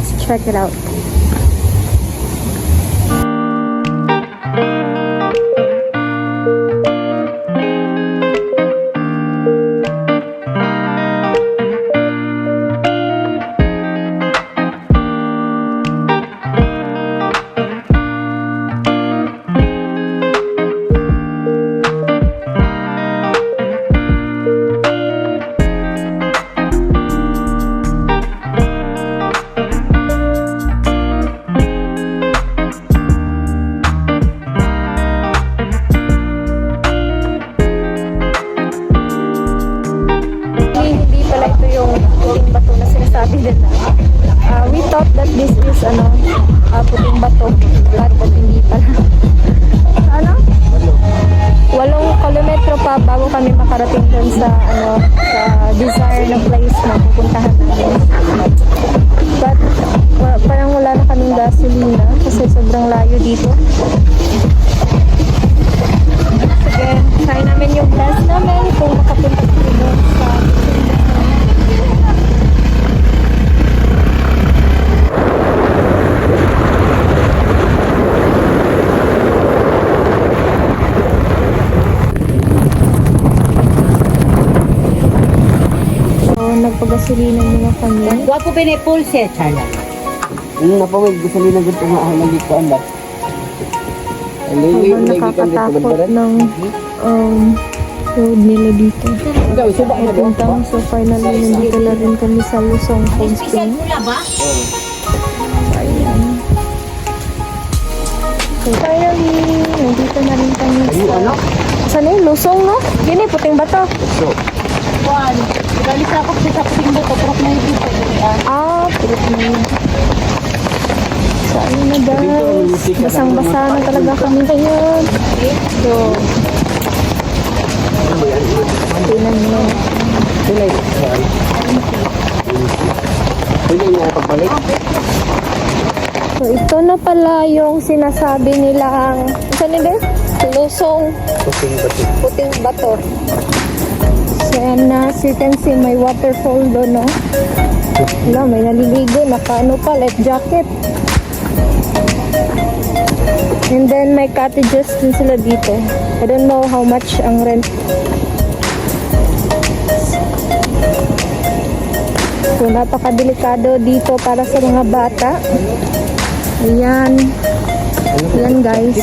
Let's check it out. We thought that this is puting bato, but hindi pala. Ano? 8 kilometro pa bago kami makarating dun sa sa desired na place na pupuntahan namin. But parang wala na kaming gasolina kasi sobrang layo dito. Sige, try namin yung bus namin kung makapunta kami dun sa nagpagasolina muna kami. Wapo pinipul siya, Charla. Napawag, gasolina gusto nga ako lagi ko anda. Habang nakakatakot ng road nila dito. Puntang, so finally nandito na rin kami sa Lusong Cold Spring. Ayan. So finally, nandito na rin kami sa... Saan yung Lusong, no? Yun eh, puting bato. Juan, galing sa ako sa puting bato, pero may dito. Purot na yun. So, ayun na guys. Basang-basa na talaga kami ngayon. So, tinan mo. So, ito na pala yung sinasabi nilang, saan nila? Lusong puting bato. So, yan na, as you can see, may waterfall doon, no? Wala, may naliligo, naka-ano pa, life jacket. And then, may cottages din sila dito. I don't know how much ang rent. So, napakadelikado dito para sa mga bata. Ayan. Ayan, guys.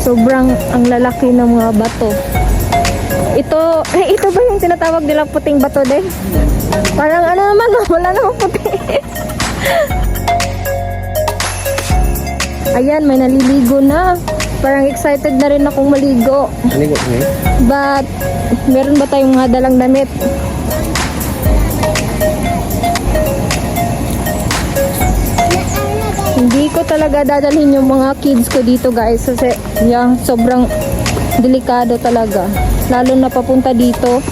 Sobrang ang lalaki ng mga bato. Ito ba yung tinatawag nilang puting bato din? Parang naman, wala namang puti. Ayan, may naliligo na. Parang excited na rin akong maligo. Maligo na eh? But, meron ba tayong mga dalang damit? Hindi ko talaga dadalhin yung mga kids ko dito, guys, kasi yung sobrang delikado talaga, lalo na papunta dito.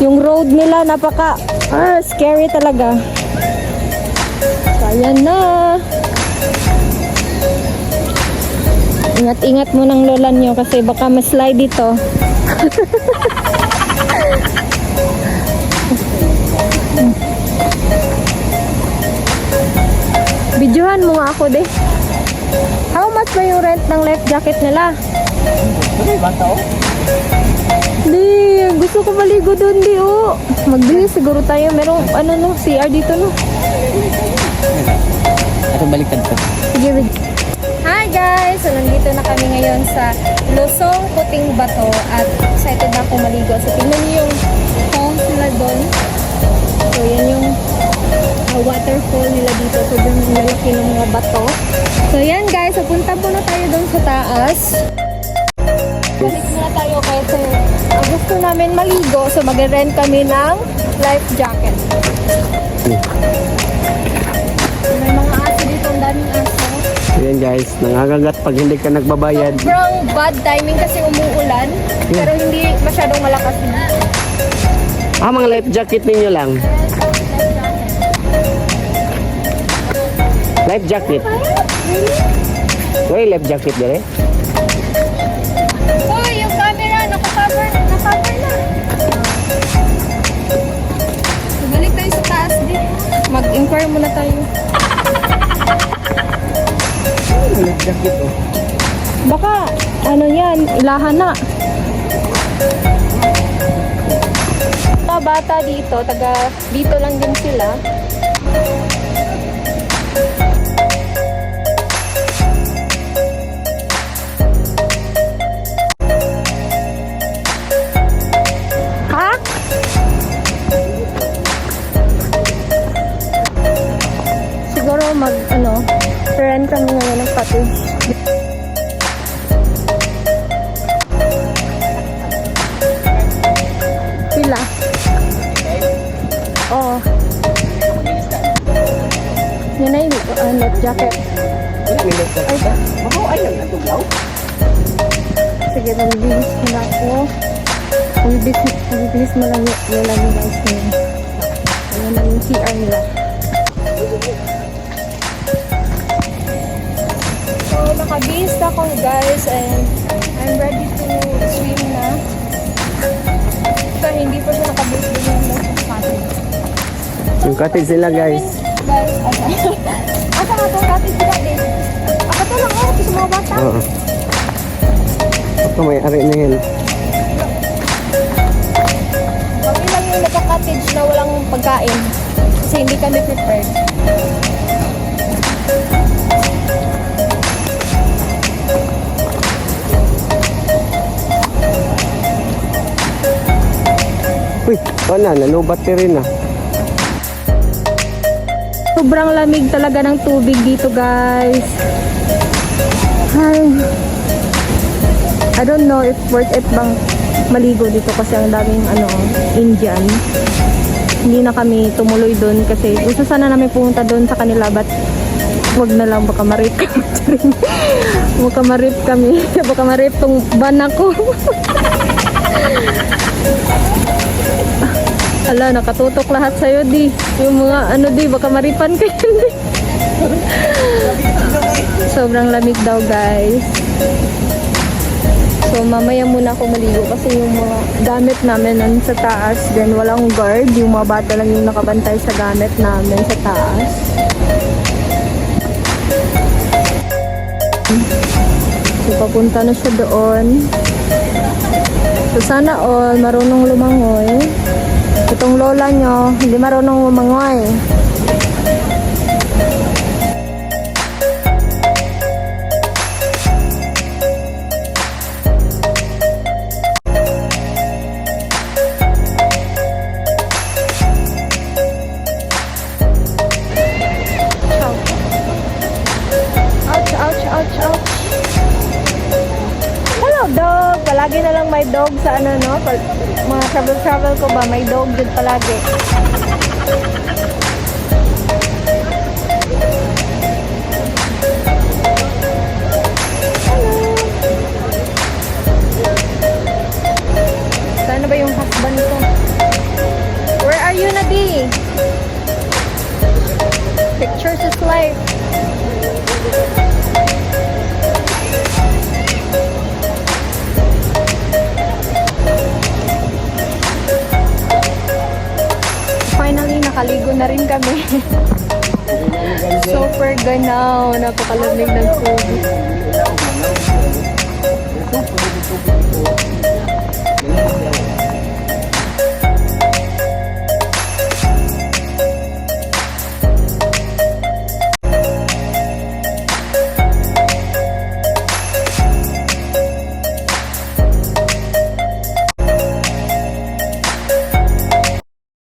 Yung road nila napaka scary talaga. So, ayan na. Ingat-ingat mo ng lola nyo kasi baka ma-slide dito. Videohan mo nga ako, de. How much ba yung rent ng life jacket nila? Di, gusto ko maligo doon, di, oh. Magbili siguro tayo. Merong, CR dito, no? Ito baliktad ko. Sige, hi guys! So, nandito na kami ngayon sa Lusong Puting Bato at excited na ako maligo. So, tingnan niyo yung homes nila doon. So, yan yung waterfall nila dito. Sobrang lalaki ng mga bato. So, yan guys. So, punta muna tayo doon sa taas. Balik muna tayo kasi gusto namin maligo. So, mag-rent kami ng life jacket. May mga aso dito. Ang daming aso. Ayan guys, nangangagat pag hindi ka nagbabayad. Sobrang bad timing kasi umuulan. Pero hindi masyadong malakas na. Mga life jacket ninyo lang. Life jacket. Uy, life jacket dire. Uy, yung camera, naka-cover na. Mag-inquire muna tayo. Nag-jacket oh. Baka, ano yan, ilahan na. Mga bata dito, dito lang din sila. Ha? Siguro rent kami ngayon ng cottage. Pila? Oo. Yan na yung net jacket. Ay, Ayaw na tuglaw. sige, nabibis ko na ako. Nabibis mo lang yung guys ngayon. Ayan na yung CR nila. So, nakabihis ako guys and I'm ready to swim na. So, hindi pa siya nakabihis din yung cottage. Yung cottage nila guys. Guys, asa nga itong cottage nila din? Ako to lang ako sa mga bata. Oo. Ito may ari na yan. Kami lang yung nagka-cottage na walang pagkain. Kasi hindi kami prepared. Uy, wala na. Low battery na. Sobrang lamig talaga ng tubig dito guys. Ay. I don't know if worth it bang maligo dito kasi ang daming Indian. Hindi na kami tumuloy doon kasi gusto sana namin pumunta doon sa kanila but wag na lang baka ma-rip kami. Baka ma-rip kami. Baka ma-rip tong van ako. Ala, nakatutok lahat sa'yo di. Yung mga di, baka maripan kayo di. Sobrang lamig daw guys. So mamaya muna ako maligo kasi yung mga gamit namin nasa taas. Then walang guard. Yung mga bata lang yung nakabantay sa gamit namin sa taas. So papunta na siya doon. So sana all marunong lumangoy. Itong lola nyo, hindi marunong lumangoy. Ouch, ouch, ouch, ouch. Hello, dog. Palagi na lang may dog sa pag mga travel ko ba, may dog din palagi. Hello. Sana ba yung husband ko? Where are you, Nadi? Pictures is life. Finally, nakaligo na rin kami. Super ganaw. Napakalamig ng tubig.